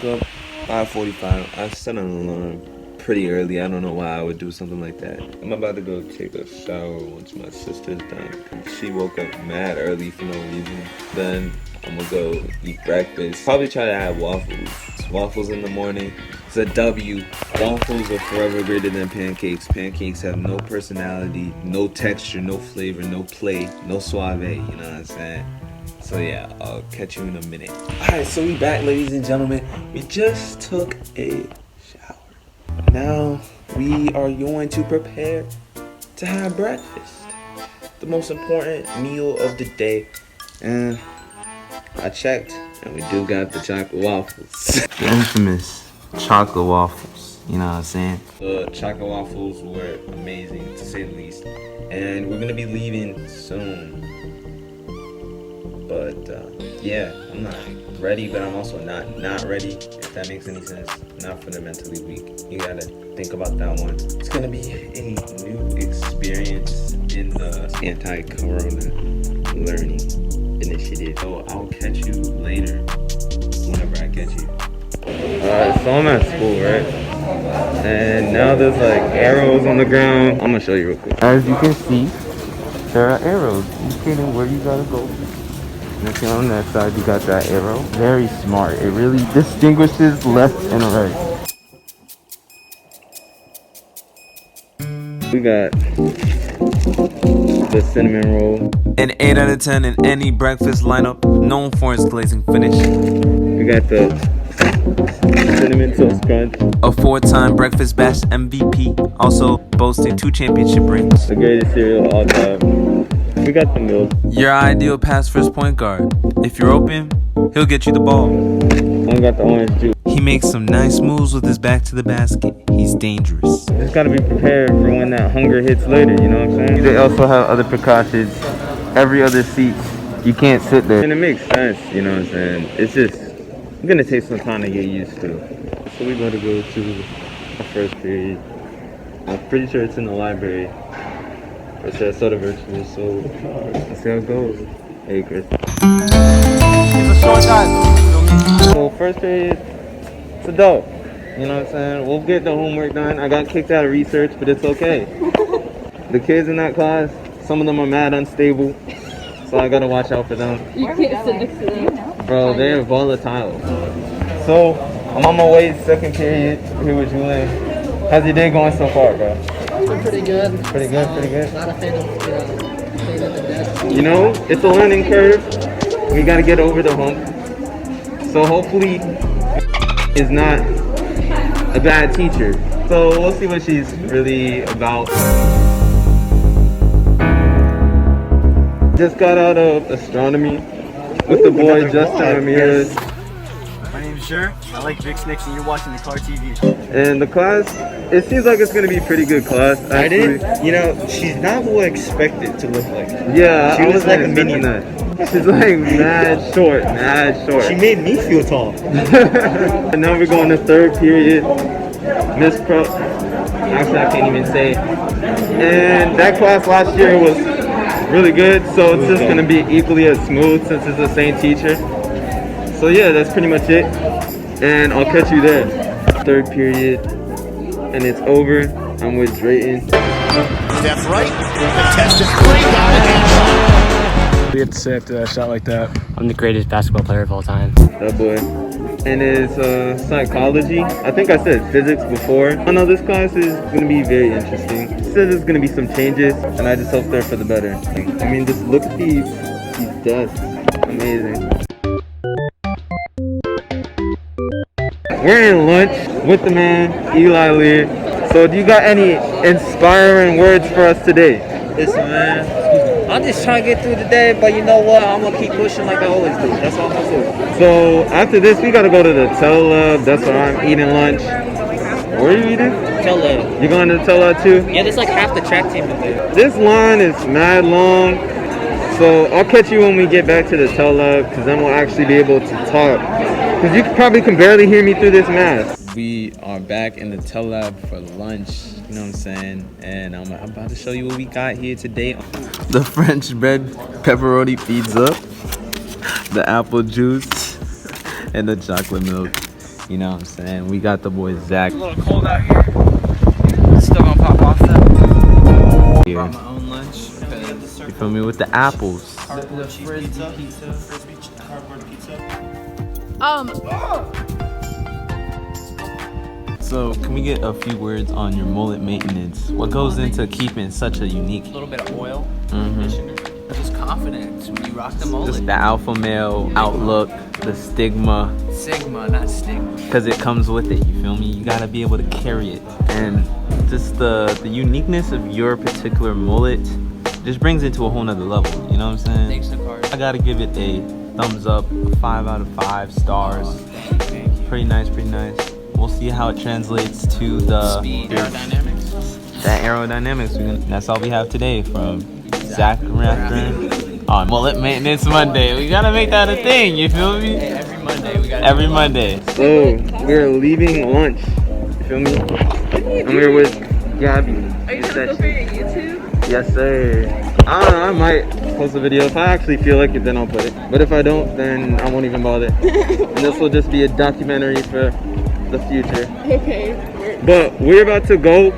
woke up 5:45. I set an alarm pretty early. I don't know why I would do something like that. I'm about to go take a shower once my sister's done. She woke up mad early for no reason. Then I'm gonna go eat breakfast. Probably try to have waffles. Waffles in the morning. It's a W. Waffles are forever greater than pancakes. Pancakes have no personality, no texture, no flavor, no play, no suave. You know what I'm saying? So yeah, I'll catch you in a minute. Alright, so we back, ladies and gentlemen. We just took a shower. Now we are going to prepare to have breakfast. The most important meal of the day. And I checked, and we do got the chocolate waffles. The infamous chocolate waffles, you know what I'm saying? The chocolate waffles were amazing, to say the least. And we're gonna be leaving soon. But yeah, I'm not ready, but I'm also not ready, if that makes any sense. Not for the mentally weak. You gotta think about that one. It's gonna be a new experience in the anti-corona learning initiative. So I'll catch you later whenever I catch you. Alright, so I'm at school, right? And now there's like arrows on the ground. I'm gonna show you real quick. As you can see, there are arrows indicating where you gotta go. And if you're on that side, you got that arrow. Very smart. It really distinguishes left and right. We got the cinnamon roll. An 8 out of 10 in any breakfast lineup, known for its glazing finish. We got the cinnamon toast crunch. A 4-time breakfast bash MVP, also boasting 2 championship rings. The greatest cereal of all time. We got the milk. Your ideal pass first point guard. If you're open, he'll get you the ball. I got the orange juice. He makes some nice moves with his back to the basket. He's dangerous. Just gotta be prepared for when that hunger hits later, you know what I'm saying? They also have other precautions. Every other seat, you can't sit there. And it makes sense, you know what I'm saying? It's just gonna take some time to get used to. So we gotta go to the first period. I'm pretty sure it's in the library. Or should I start a virtual? So let's see how it goes. Hey Chris. It's a short time, So first period, it's adult. You know what I'm saying? We'll get the homework done. I got kicked out of research, but it's okay. The kids in that class, some of them are mad unstable. So I gotta watch out for them. You can't sit next to them. Bro, they're volatile. So I'm on my way to second period here with Julian. How's your day going so far, bro? Pretty good. Pretty good, pretty good. Not a fan of staying at the desk. You know, it's a learning curve. We gotta get over the hump. So hopefully is not a bad teacher. So we'll see what she's really about. Just got out of astronomy with the boy Justin Ramirez. My name's Sher. I like Vic Snicks and you're watching NicardTV. And the class, it seems like it's gonna be a pretty good class. Actually. I didn't, you know, she's not who I expected to look like. Yeah, She I was was like a expecting minion. that. She's like mad short, mad short. She made me feel tall. And now we're going to third period. Miss Pro. Actually, I can't even say. And that class last year was really good, so it's just gonna be equally as smooth since it's the same teacher. So yeah, that's pretty much it. And I'll catch you there. Third period, and it's over. I'm with Drayton. Step right, contested three, got it. What do you have to say after that shot like that? I'm the greatest basketball player of all time. That boy. And it's psychology. I think I said physics before. I know this class is going to be very interesting. It says there's going to be some changes, and I just hope they're for the better. I mean, just look at these desks. Amazing. We're in lunch with the man, Eli Lear. So do you got any inspiring words for us today? Listen, man, I'm just trying to get through the day, but you know what? I'm gonna keep pushing like I always do. That's all I'm gonna do. So after this, we gotta go to the Telab. That's where I'm eating lunch. Where are you eating? Telab. You're going to the Telab too? Yeah, there's like half the track team in there. This line is mad long. So I'll catch you when we get back to the Telab, because then we'll actually be able to talk. Because you probably can barely hear me through this mask. We are back in the Telab for lunch, you know what I'm saying? And I'm about to show you what we got here today. The French bread pepperoni pizza, the apple juice, and the chocolate milk. You know what I'm saying? We got the boy Zach A little cold out here. Still gonna pop off though. here. Brought my own lunch. You feel me? With the apples. The frisbee pizza. So, can we get a few words on your mullet maintenance? What goes into keeping such a unique? A little bit of oil, conditioner. Just confidence when you rock the mullet. Just the alpha male outlook, the stigma. Sigma, not stigma. Because it comes with it, you feel me? You gotta be able to carry it. And just the uniqueness of your particular mullet just brings it to a whole nother level, you know what I'm saying? Thanks, Nicard. I gotta give it a thumbs up, 5 out of 5 stars. Thank you. Pretty nice, pretty nice. We'll see how it translates to the Speed, aerodynamics. that aerodynamics. That's all we have today from Zach Rathburn on Mullet Maintenance Monday. We gotta make that a thing, you feel me? Hey, every Monday we got Every Monday. So we're leaving lunch. You feel me? I'm here with Gabby. Are you gonna go for your YouTube? Yes, sir. I don't know, I might post a video. If I actually feel like it, then I'll put it. But if I don't, then I won't even bother. And this will just be a documentary for the future. Okay. But we're about to go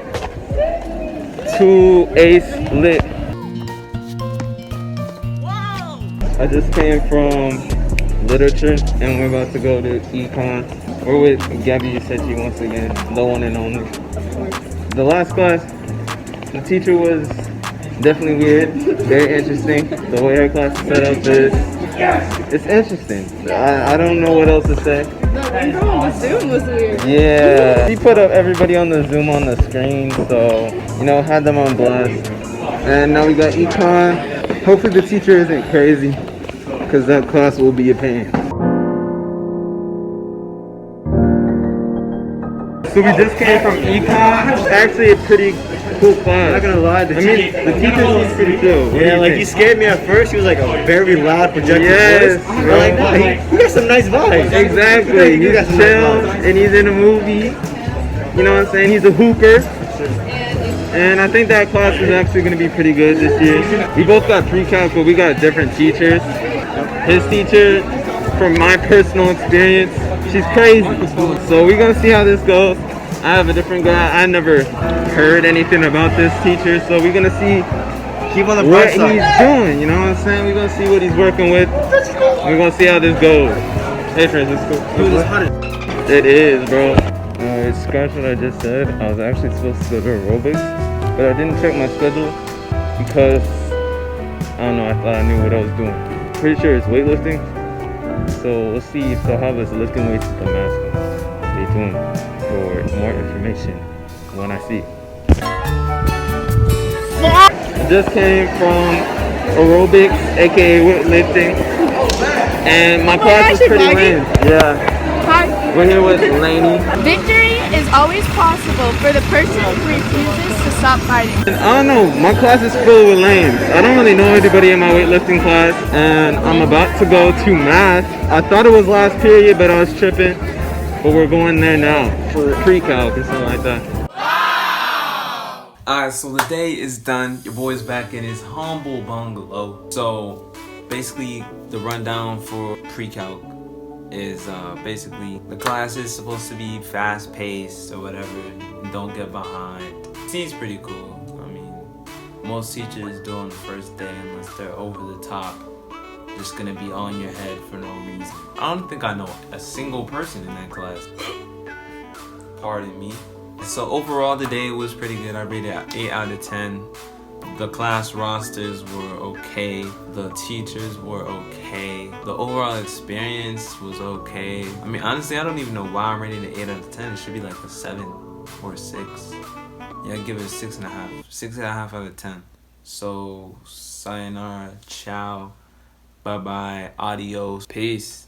to Ace Lit. I just came from literature and we're about to go to econ. We're with Gabby. You said she once again, the one and only. The last class, the teacher was definitely weird, very interesting. The way her class is set up is, it's interesting. I don't know what else to say. The intro on the Zoom was weird. Yeah, he put up everybody on the Zoom on the screen, so, you know, had them on blast. And now we got econ. Hopefully the teacher isn't crazy, because that class will be a pain. So we just came from econ. It's actually a pretty cool class. I'm not gonna lie, the teacher seems pretty chill. What do Yeah, you like think? he scared me at first. He was like a very loud projected Yes, voice. I'm like, wow, he got some nice vibes. Exactly. He He's got some chill nice vibes. and he's in a movie. You know what I'm saying? He's a hooper. And I think that class is actually going to be pretty good this year. We both got pre-calc, but we got different teachers. His teacher, from my personal experience, she's crazy. So we're going to see how this goes. I have a different guy. I never heard anything about this teacher, so we're going to see Keep on the what bright he's side. doing. You know what I'm saying? We're going to see what he's working with. We're going to see how this goes. Hey, Francisco. Dude, it's hot. It is, bro. It's scratch what I just said. I was actually supposed to go to aerobics, but I didn't check my schedule because, I don't know, I thought I knew what I was doing. Pretty sure it's weightlifting. So we'll see if they'll have us lifting weights at the mask. Stay tuned for more information when I see. I just came from aerobics, aka weightlifting, and my class is pretty lame. Yeah. Hi. We're here with Lainey. Victory is always possible for the person who refuses to stop fighting. I don't know, my class is full with lames. I don't really know anybody in my weightlifting class, and I'm about to go to math. I thought it was last period, but I was tripping. But we're going there now for pre-calc or something like that. Alright, so the day is done. Your boy's back in his humble bungalow. So basically the rundown for pre-calc is basically the class is supposed to be fast-paced or whatever, and don't get behind. Seems pretty cool. I mean, most teachers do on the first day unless they're over the top, just gonna be on your head for no reason. I don't think I know a single person in that class. Pardon me. So overall the day was pretty good. I rated it 8 out of 10. The class rosters were okay. The teachers were okay. The overall experience was okay. I mean, honestly, I don't even know why I'm rating it 8 out of 10. It should be like a 7 or a 6. Yeah, I'd give it a 6.5. 6.5 out of 10. So, sayonara, ciao, bye-bye, adios, peace.